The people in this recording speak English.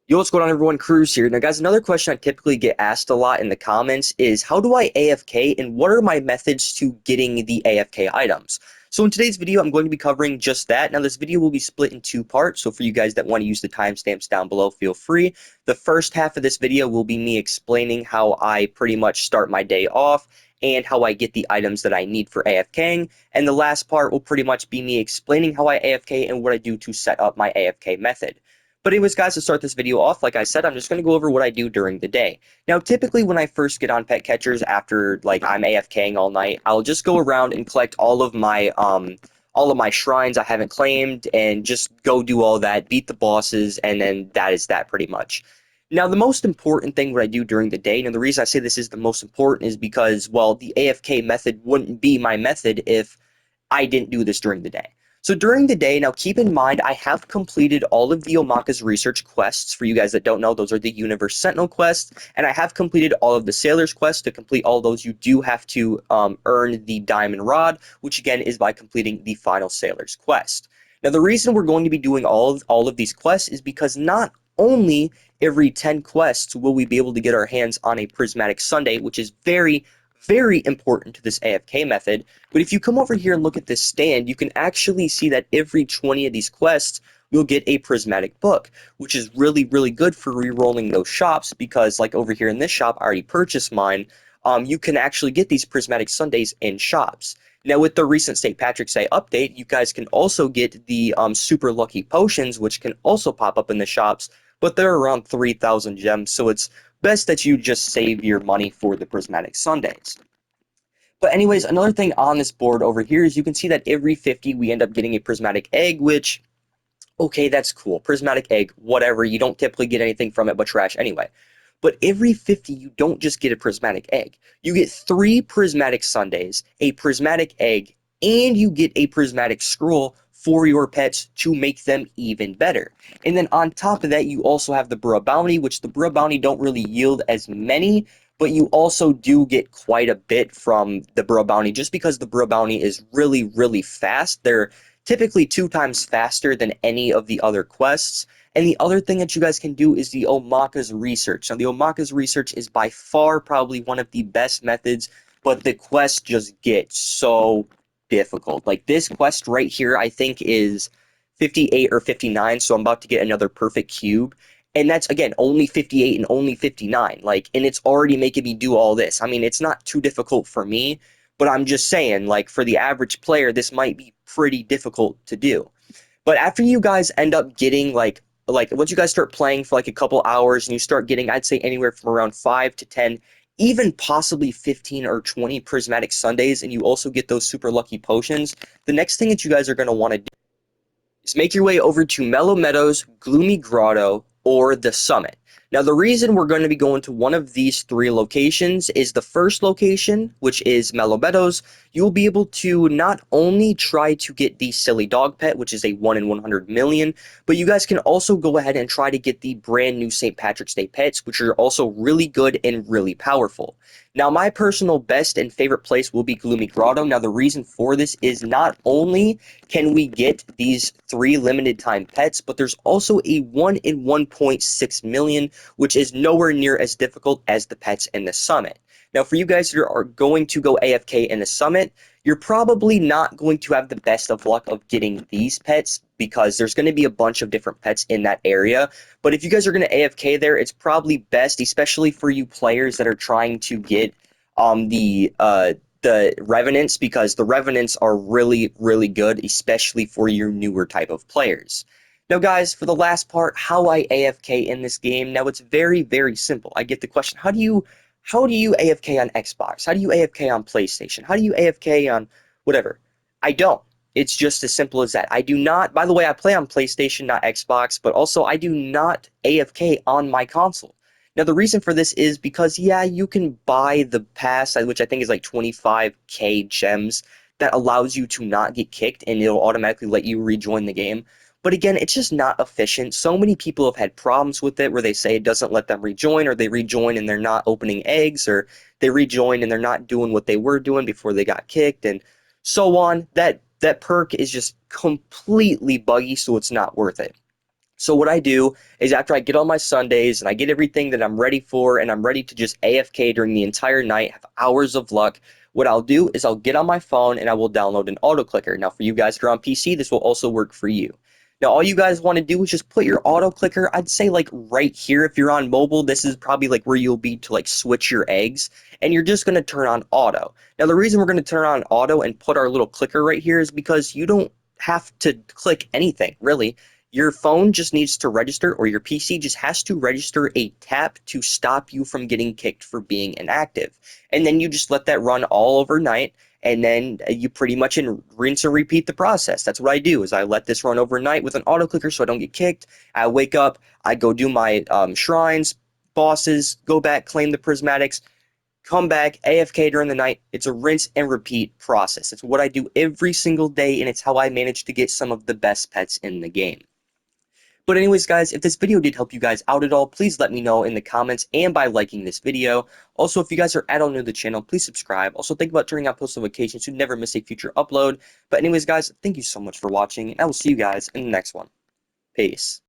Yo, what's going on, everyone? CruiZe here. Now, guys, another question I typically get asked a lot in the comments is how do I AFK and what are my methods to getting the AFK items? So in today's video, I'm going to be covering just that. Now, this video will be split in two parts, so for you guys that want to use the timestamps down below, feel free. The first half of this video will be me explaining how I pretty much start my day off and how I get the items that I need for AFKing. And the last part will pretty much be me explaining how I AFK and what I do to set up my AFK method. But anyways, guys, to start this video off, like I said, I'm just going to go over what I do during the day. Now, typically when I first get on pet catchers after, like, I'm AFKing all night, I'll just go around and collect all of my shrines I haven't claimed and just go do all that, beat the bosses, and then that is that pretty much. Now, the most important thing what I do during the day, and the reason I say this is the most important is because, well, the AFK method wouldn't be my method if I didn't do this during the day. So during the day, now keep in mind, I have completed all of the Omaka's research quests. For you guys that don't know, those are the Universe Sentinel quests, and I have completed all of the Sailor's quests. To complete all those, you do have to earn the Diamond Rod, which again is by completing the final Sailor's quest. Now, the reason we're going to be doing all of these quests is because not only every 10 quests will we be able to get our hands on a Prismatic Sunday, which is very important to this AFK method. But if you come over here and look at this stand, you can actually see that every 20 of these quests, you'll get a prismatic book, which is really good for re-rolling those shops because, like over here in this shop, I already purchased mine. You can actually get these prismatic Sundays in shops. Now, with the recent St. Patrick's Day update, you guys can also get the super lucky potions, which can also pop up in the shops, but they're around 3,000 gems, so it's best that you just save your money for the prismatic Sundays. But anyways, another thing on this board over here is you can see that every 50 we end up getting a prismatic egg, which, okay, that's cool. Prismatic egg, whatever. You don't typically get anything from it but trash anyway. But every 50 you don't just get a prismatic egg. You get 3 prismatic Sundays, a prismatic egg, and you get a prismatic scroll for your pets to make them even better. And then on top of that, you also have the Burrow Bounty, which the Burrow Bounty don't really yield as many, but you also do get quite a bit from the Burrow Bounty just because the Burrow Bounty is really fast. They're typically 2 times faster than any of the other quests. And the other thing that you guys can do is the Omaka's research. Now, the Omaka's research is by far probably one of the best methods, but the quests just get so difficult. Like this quest right here, I think is 58 or 59, so I'm about to get another perfect cube. And that's, again, only 58 and only 59. Like, and it's already making me do all this. I mean, it's not too difficult for me, but I'm just saying, like, for the average player, this might be pretty difficult to do. But after you guys end up getting, like once you guys start playing for, like, a couple hours and you start getting, I'd say, anywhere from around 5 to 10, even possibly 15 or 20 Prismatic Sundays, and you also get those super lucky potions, the next thing that you guys are going to want to do is make your way over to Mellow Meadows, Gloomy Grotto, or the Summit. Now, the reason we're going to be going to one of these 3 locations is the first location, which is Mellow Meadows. You'll be able to not only try to get the Silly Dog Pet, which is a 1 in 100 million, but you guys can also go ahead and try to get the brand new St. Patrick's Day pets, which are also really good and really powerful. Now, my personal best and favorite place will be Gloomy Grotto. Now, the reason for this is not only can we get these 3 limited time pets, but there's also a 1 in 1.6 million, which is nowhere near as difficult as the pets in the Summit. Now, for you guys who are going to go AFK in the Summit, you're probably not going to have the best of luck of getting these pets because there's going to be a bunch of different pets in that area. But if you guys are going to AFK there, it's probably best, especially for you players that are trying to get the Revenants, because the Revenants are really good, especially for your newer type of players. Now, guys, for the last part, how I AFK in this game. Now, it's very simple. I get the question, how do you AFK on Xbox? How do you AFK on PlayStation? How do you AFK on whatever? I don't. It's just as simple as that. I do not, by the way, I play on PlayStation, not Xbox, but also I do not AFK on my console. Now, the reason for this is because, yeah, you can buy the pass, which I think is like 25k gems, that allows you to not get kicked, and it'll automatically let you rejoin the game. But again, it's just not efficient. So many people have had problems with it where they say it doesn't let them rejoin, or they rejoin and they're not opening eggs, or they rejoin and they're not doing what they were doing before they got kicked, and so on. That perk is just completely buggy, so it's not worth it. So what I do is after I get all my Sundays and I get everything that I'm ready for and I'm ready to just AFK during the entire night, have hours of luck, what I'll do is I'll get on my phone and I will download an auto clicker. Now for you guys that are on PC, this will also work for you. Now all you guys want to do is just put your auto clicker, I'd say like right here. If you're on mobile, this is probably like where you'll be to like switch your eggs, and you're just going to turn on auto. Now the reason we're going to turn on auto and put our little clicker right here is because you don't have to click anything really. Your phone just needs to register, or your PC just has to register a tap to stop you from getting kicked for being inactive. And then you just let that run all overnight, and then you pretty much rinse and repeat the process. That's what I do, is I let this run overnight with an auto clicker so I don't get kicked. I wake up, I go do my shrines, bosses, go back, claim the prismatics, come back, AFK during the night. It's a rinse and repeat process. It's what I do every single day, and it's how I manage to get some of the best pets in the game. But anyways, guys, if this video did help you guys out at all, please let me know in the comments and by liking this video. Also, if you guys are all new to the channel, please subscribe. Also, think about turning on post notifications to never miss a future upload. But anyways, guys, thank you so much for watching, and I will see you guys in the next one. Peace.